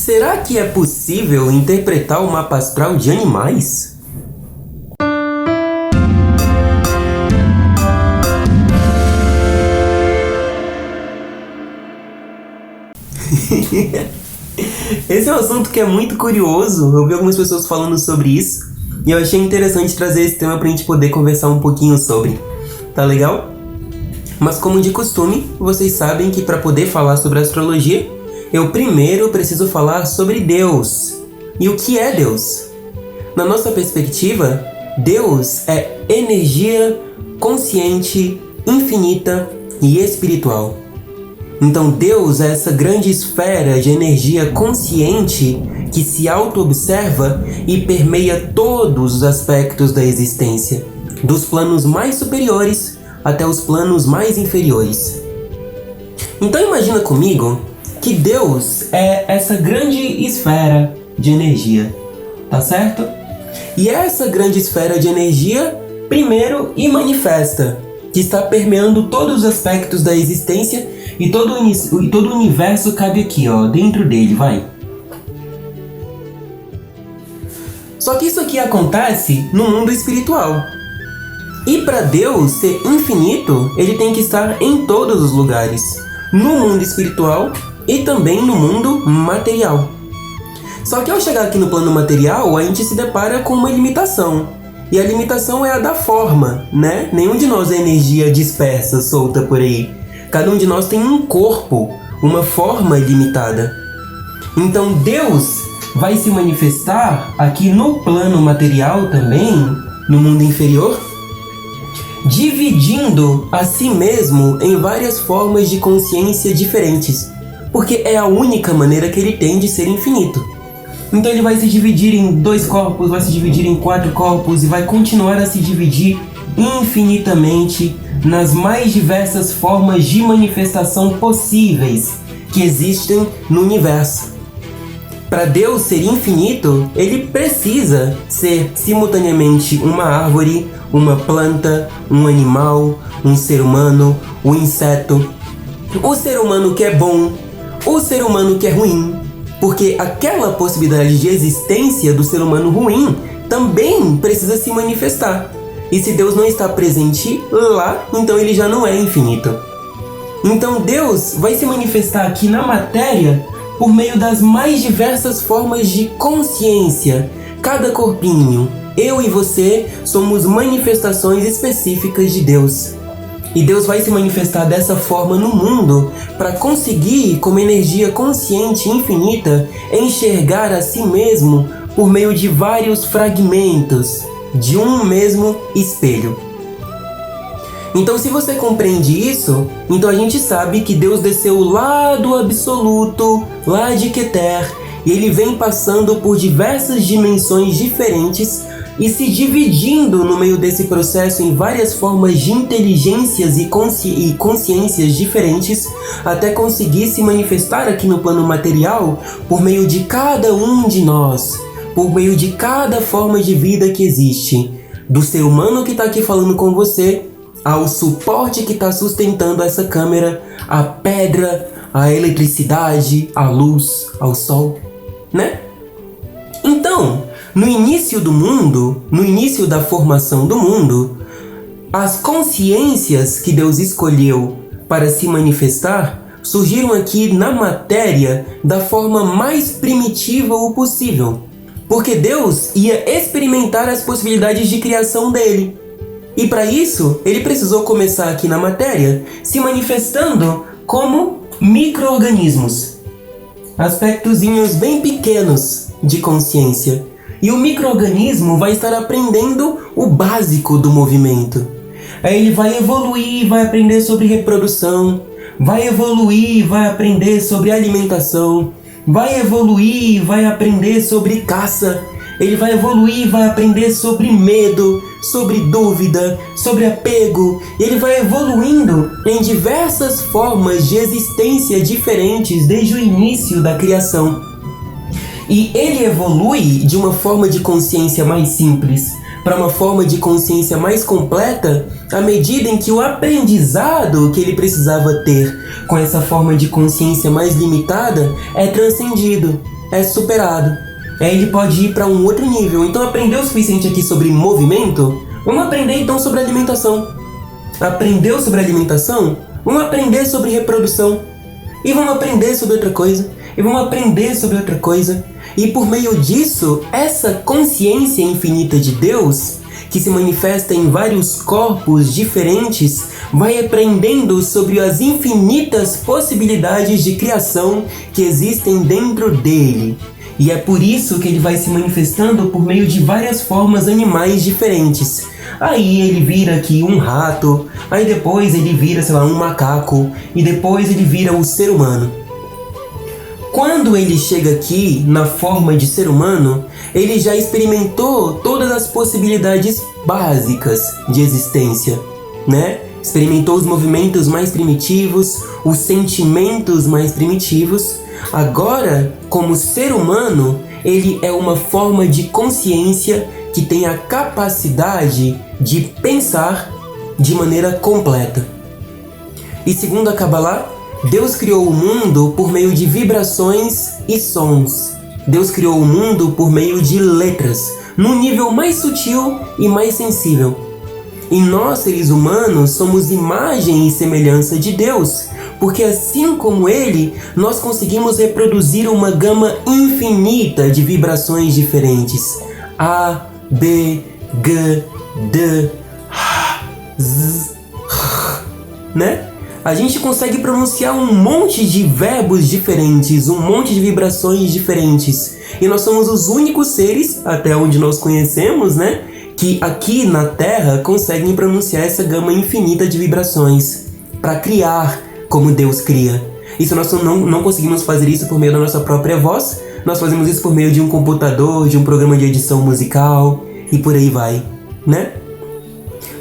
Será que é possível interpretar o mapa astral de animais? Esse é um assunto que é muito curioso. Eu vi algumas pessoas falando sobre isso e eu achei interessante trazer esse tema pra gente poder conversar um pouquinho sobre. Tá legal? Mas como de costume, vocês sabem que para poder falar sobre astrologia, eu primeiro preciso falar sobre Deus. E o que é Deus? Na nossa perspectiva, Deus é energia consciente, infinita e espiritual. Então Deus é essa grande esfera de energia consciente que se auto-observa e permeia todos os aspectos da existência, dos planos mais superiores até os planos mais inferiores. Então imagina comigo que Deus é essa grande esfera de energia, tá certo? E essa grande esfera de energia primeiro e manifesta, que está permeando todos os aspectos da existência e todo o universo cabe aqui, ó, dentro dele, vai. Só que isso aqui acontece no mundo espiritual. E para Deus ser infinito, ele tem que estar em todos os lugares, no mundo espiritual e também no mundo material. Só que ao chegar aqui no plano material, a gente se depara com uma limitação. E a limitação é a da forma, né? Nenhum de nós é energia dispersa, solta por aí. Cada um de nós tem um corpo, uma forma limitada. Então Deus vai se manifestar aqui no plano material também, no mundo inferior, dividindo a si mesmo em várias formas de consciência diferentes, porque é a única maneira que ele tem de ser infinito. Então ele vai se dividir em 2 corpos, vai se dividir em 4 corpos e vai continuar a se dividir infinitamente nas mais diversas formas de manifestação possíveis que existem no universo. Para Deus ser infinito, ele precisa ser simultaneamente uma árvore, uma planta, um animal, um ser humano, um inseto, o ser humano que é bom, o ser humano que é ruim, porque aquela possibilidade de existência do ser humano ruim também precisa se manifestar. E se Deus não está presente lá, então ele já não é infinito. Então Deus vai se manifestar aqui na matéria por meio das mais diversas formas de consciência. Cada corpinho, eu e você, somos manifestações específicas de Deus. E Deus vai se manifestar dessa forma no mundo para conseguir, como energia consciente e infinita, enxergar a si mesmo por meio de vários fragmentos de um mesmo espelho. Então, se você compreende isso, então a gente sabe que Deus desceu lá do absoluto, lá de Keter, e ele vem passando por diversas dimensões diferentes e se dividindo no meio desse processo em várias formas de inteligências e consciências diferentes, até conseguir se manifestar aqui no plano material por meio de cada um de nós, por meio de cada forma de vida que existe, do ser humano que está aqui falando com você, ao suporte que está sustentando essa câmera, a pedra, a eletricidade, a luz, ao sol, né? Então, no início do mundo, no início da formação do mundo, as consciências que Deus escolheu para se manifestar surgiram aqui na matéria da forma mais primitiva o possível, porque Deus ia experimentar as possibilidades de criação dele. E para isso, ele precisou começar aqui na matéria, se manifestando como micro-organismos, aspectozinhos bem pequenos de consciência. E o micro-organismo vai estar aprendendo o básico do movimento. Aí ele vai evoluir, vai aprender sobre reprodução, vai evoluir, vai aprender sobre alimentação, vai evoluir, vai aprender sobre caça, ele vai evoluir, vai aprender sobre medo, sobre dúvida, sobre apego. Ele vai evoluindo em diversas formas de existência diferentes desde o início da criação. E ele evolui de uma forma de consciência mais simples para uma forma de consciência mais completa à medida em que o aprendizado que ele precisava ter com essa forma de consciência mais limitada é transcendido. é superado. Aí ele pode ir para um outro nível. Então aprendeu o suficiente aqui sobre movimento? Vamos aprender então sobre alimentação. Aprendeu sobre alimentação? Vamos aprender sobre reprodução. E vamos aprender sobre outra coisa. E vamos aprender sobre outra coisa. E por meio disso, essa consciência infinita de Deus, que se manifesta em vários corpos diferentes, vai aprendendo sobre as infinitas possibilidades de criação que existem dentro dele. E é por isso que ele vai se manifestando por meio de várias formas animais diferentes. Aí ele vira aqui um rato, aí depois ele vira, sei lá, um macaco, e depois ele vira o ser humano. Quando ele chega aqui na forma de ser humano, ele já experimentou todas as possibilidades básicas de existência, né? Experimentou os movimentos mais primitivos, os sentimentos mais primitivos. Agora, como ser humano, ele é uma forma de consciência que tem a capacidade de pensar de maneira completa. E segundo a Kabbalah, Deus criou o mundo por meio de vibrações e sons. Deus criou o mundo por meio de letras, no nível mais sutil e mais sensível. E nós, seres humanos, somos imagem e semelhança de Deus, porque assim como Ele, nós conseguimos reproduzir uma gama infinita de vibrações diferentes. A, B, G, D, Z, né? A gente consegue pronunciar um monte de verbos diferentes, um monte de vibrações diferentes. E nós somos os únicos seres, até onde nós conhecemos, né, que aqui na Terra conseguem pronunciar essa gama infinita de vibrações para criar como Deus cria. Isso nós não conseguimos fazer isso por meio da nossa própria voz, nós fazemos isso por meio de um computador, de um programa de edição musical e por aí vai, né?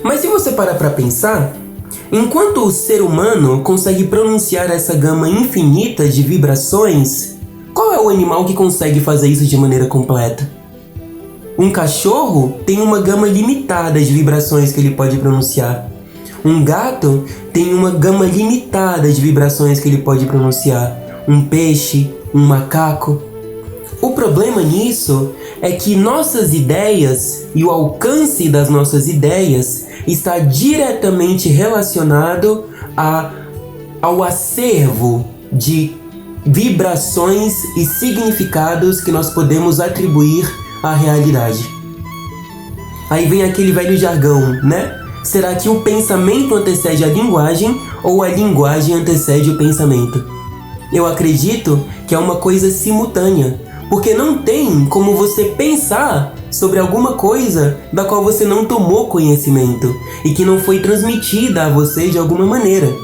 Mas se você parar para pensar, enquanto o ser humano consegue pronunciar essa gama infinita de vibrações, qual é o animal que consegue fazer isso de maneira completa? Um cachorro tem uma gama limitada de vibrações que ele pode pronunciar. Um gato tem uma gama limitada de vibrações que ele pode pronunciar. Um peixe, um macaco. O problema nisso é que nossas ideias e o alcance das nossas ideias está diretamente relacionado ao acervo de vibrações e significados que nós podemos atribuir à realidade. Aí vem aquele velho jargão, né? Será que o pensamento antecede a linguagem ou a linguagem antecede o pensamento? Eu acredito que é uma coisa simultânea, porque não tem como você pensar sobre alguma coisa da qual você não tomou conhecimento e que não foi transmitida a você de alguma maneira.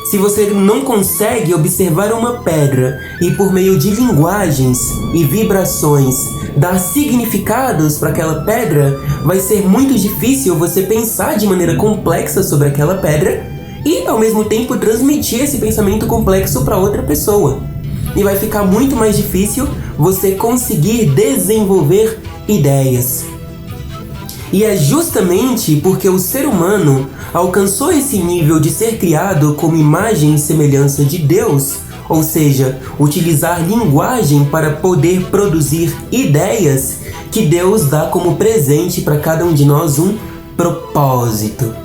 Se você não consegue observar uma pedra e por meio de linguagens e vibrações dar significados para aquela pedra, vai ser muito difícil você pensar de maneira complexa sobre aquela pedra e ao mesmo tempo transmitir esse pensamento complexo para outra pessoa. E vai ficar muito mais difícil você conseguir desenvolver ideias. E é justamente porque o ser humano alcançou esse nível de ser criado como imagem e semelhança de Deus, ou seja, utilizar linguagem para poder produzir ideias, que Deus dá como presente para cada um de nós um propósito.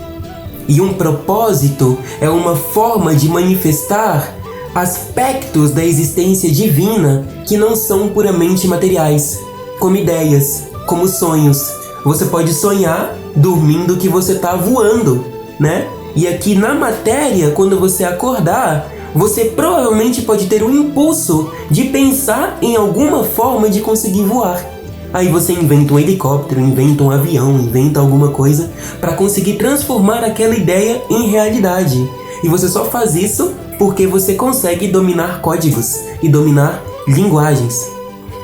E um propósito é uma forma de manifestar aspectos da existência divina que não são puramente materiais, como ideias, como sonhos. Você pode sonhar dormindo que você está voando, né? E aqui na matéria, quando você acordar, você provavelmente pode ter um impulso de pensar em alguma forma de conseguir voar. Aí você inventa um helicóptero, inventa um avião, inventa alguma coisa para conseguir transformar aquela ideia em realidade. E você só faz isso porque você consegue dominar códigos e dominar linguagens.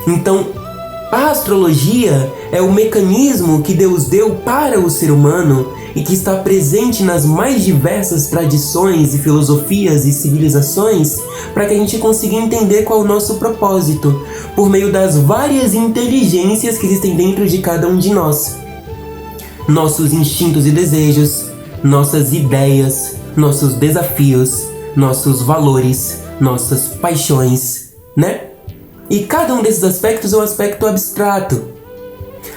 Então, a astrologia é o mecanismo que Deus deu para o ser humano e que está presente nas mais diversas tradições e filosofias e civilizações para que a gente consiga entender qual é o nosso propósito, por meio das várias inteligências que existem dentro de cada um de nós. Nossos instintos e desejos, nossas ideias, nossos desafios, nossos valores, nossas paixões, né? E cada um desses aspectos é um aspecto abstrato.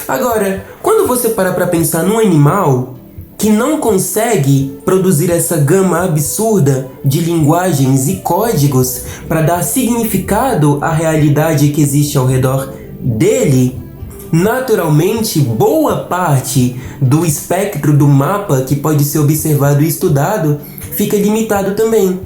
Agora, quando você para para pensar num animal que não consegue produzir essa gama absurda de linguagens e códigos para dar significado à realidade que existe ao redor dele, naturalmente, boa parte do espectro do mapa que pode ser observado e estudado fica limitado também.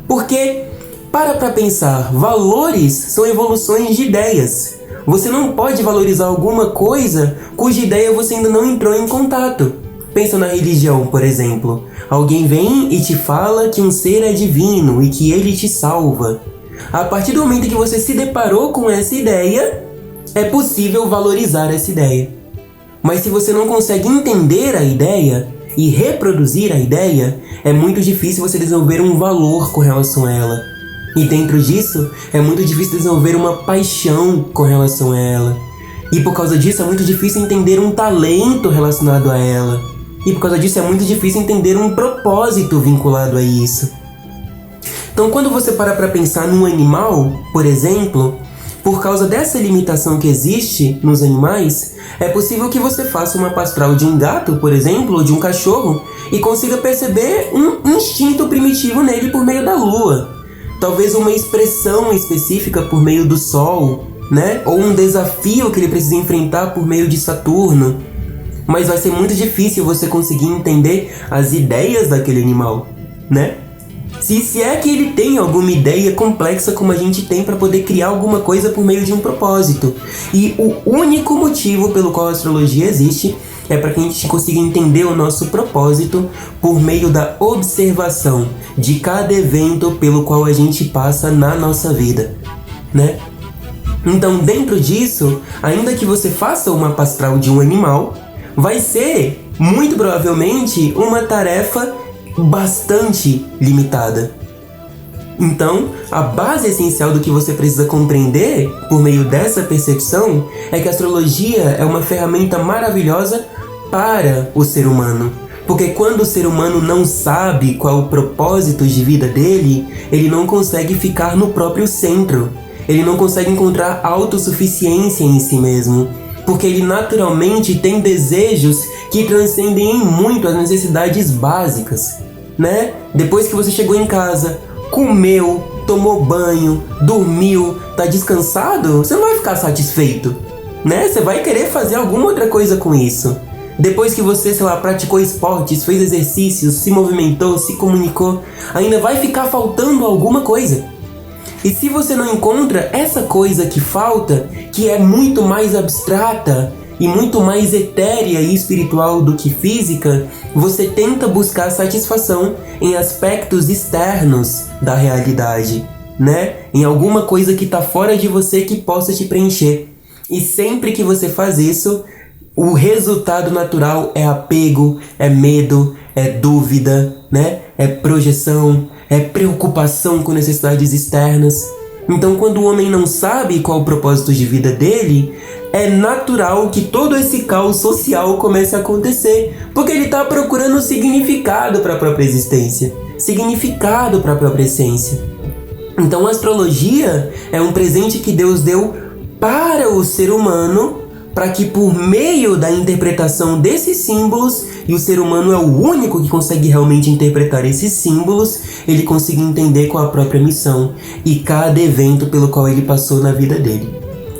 Porque, para pensar, valores são evoluções de ideias. Você não pode valorizar alguma coisa cuja ideia você ainda não entrou em contato. Pensa na religião, por exemplo. Alguém vem e te fala que um ser é divino e que ele te salva. A partir do momento que você se deparou com essa ideia, é possível valorizar essa ideia. Mas se você não consegue entender a ideia e reproduzir a ideia, é muito difícil você desenvolver um valor com relação a ela. E dentro disso, é muito difícil desenvolver uma paixão com relação a ela. E por causa disso, é muito difícil entender um talento relacionado a ela. E por causa disso, é muito difícil entender um propósito vinculado a isso. Então, quando você para pensar num animal, por exemplo, por causa dessa limitação que existe nos animais, é possível que você faça uma pastral de um gato, por exemplo, ou de um cachorro, e consiga perceber um instinto primitivo nele por meio da lua. Talvez uma expressão específica por meio do sol, né? Ou um desafio que ele precisa enfrentar por meio de Saturno. Mas vai ser muito difícil você conseguir entender as ideias daquele animal, né? Se é que ele tem alguma ideia complexa como a gente tem para poder criar alguma coisa por meio de um propósito. E o único motivo pelo qual a astrologia existe é para que a gente consiga entender o nosso propósito por meio da observação de cada evento pelo qual a gente passa na nossa vida, né? Então, dentro disso, ainda que você faça uma pastral de um animal, vai ser, muito provavelmente, uma tarefa bastante limitada. Então, a base essencial do que você precisa compreender por meio dessa percepção é que a astrologia é uma ferramenta maravilhosa para o ser humano. Porque quando o ser humano não sabe qual o propósito de vida dele, ele não consegue ficar no próprio centro. Ele não consegue encontrar autossuficiência em si mesmo. Porque ele naturalmente tem desejos que transcendem em muito as necessidades básicas, né? Depois que você chegou em casa, comeu, tomou banho, dormiu, tá descansado, você não vai ficar satisfeito, né? Você vai querer fazer alguma outra coisa com isso. Depois que você, sei lá, praticou esportes, fez exercícios, se movimentou, se comunicou, ainda vai ficar faltando alguma coisa. E se você não encontra essa coisa que falta, que é muito mais abstrata e muito mais etérea e espiritual do que física, você tenta buscar satisfação em aspectos externos da realidade, né? Em alguma coisa que está fora de você que possa te preencher. E sempre que você faz isso, o resultado natural é apego, é medo, é dúvida, né? É projeção, é preocupação com necessidades externas. Então, quando o homem não sabe qual o propósito de vida dele, é natural que todo esse caos social comece a acontecer, porque ele está procurando significado para a própria existência, significado para a própria essência. Então, a astrologia é um presente que Deus deu para o ser humano, para que por meio da interpretação desses símbolos, e o ser humano é o único que consegue realmente interpretar esses símbolos, ele consiga entender qual a própria missão e cada evento pelo qual ele passou na vida dele.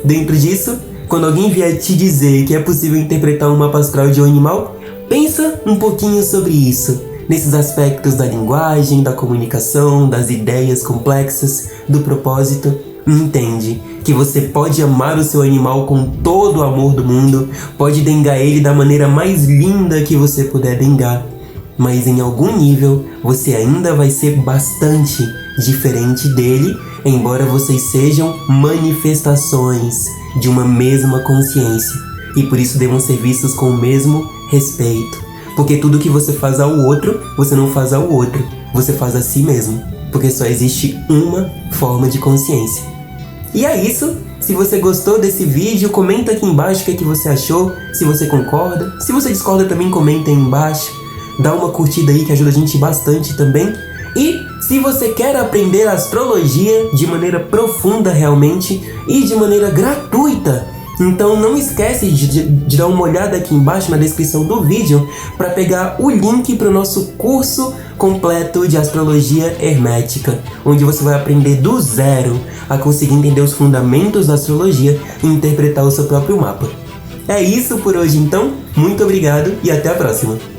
Dentro disso, quando alguém vier te dizer que é possível interpretar um mapa astral de um animal, pensa um pouquinho sobre isso, nesses aspectos da linguagem, da comunicação, das ideias complexas, do propósito. Entende que você pode amar o seu animal com todo o amor do mundo, pode dengar ele da maneira mais linda que você puder dengar, mas em algum nível você ainda vai ser bastante diferente dele, embora vocês sejam manifestações de uma mesma consciência e por isso devam ser vistos com o mesmo respeito. Porque tudo que você faz ao outro, você não faz ao outro, você faz a si mesmo, porque só existe uma forma de consciência. E é isso. Se você gostou desse vídeo, comenta aqui embaixo o que você achou, se você concorda. Se você discorda também, comenta aí embaixo. Dá uma curtida aí que ajuda a gente bastante também. E Se você quer aprender astrologia de maneira profunda realmente e de maneira gratuita, então não esquece de dar uma olhada aqui embaixo na descrição do vídeo para pegar o link para o nosso curso completo de astrologia hermética, onde você vai aprender do zero a conseguir entender os fundamentos da astrologia e interpretar o seu próprio mapa. É isso por hoje então, muito obrigado e até a próxima!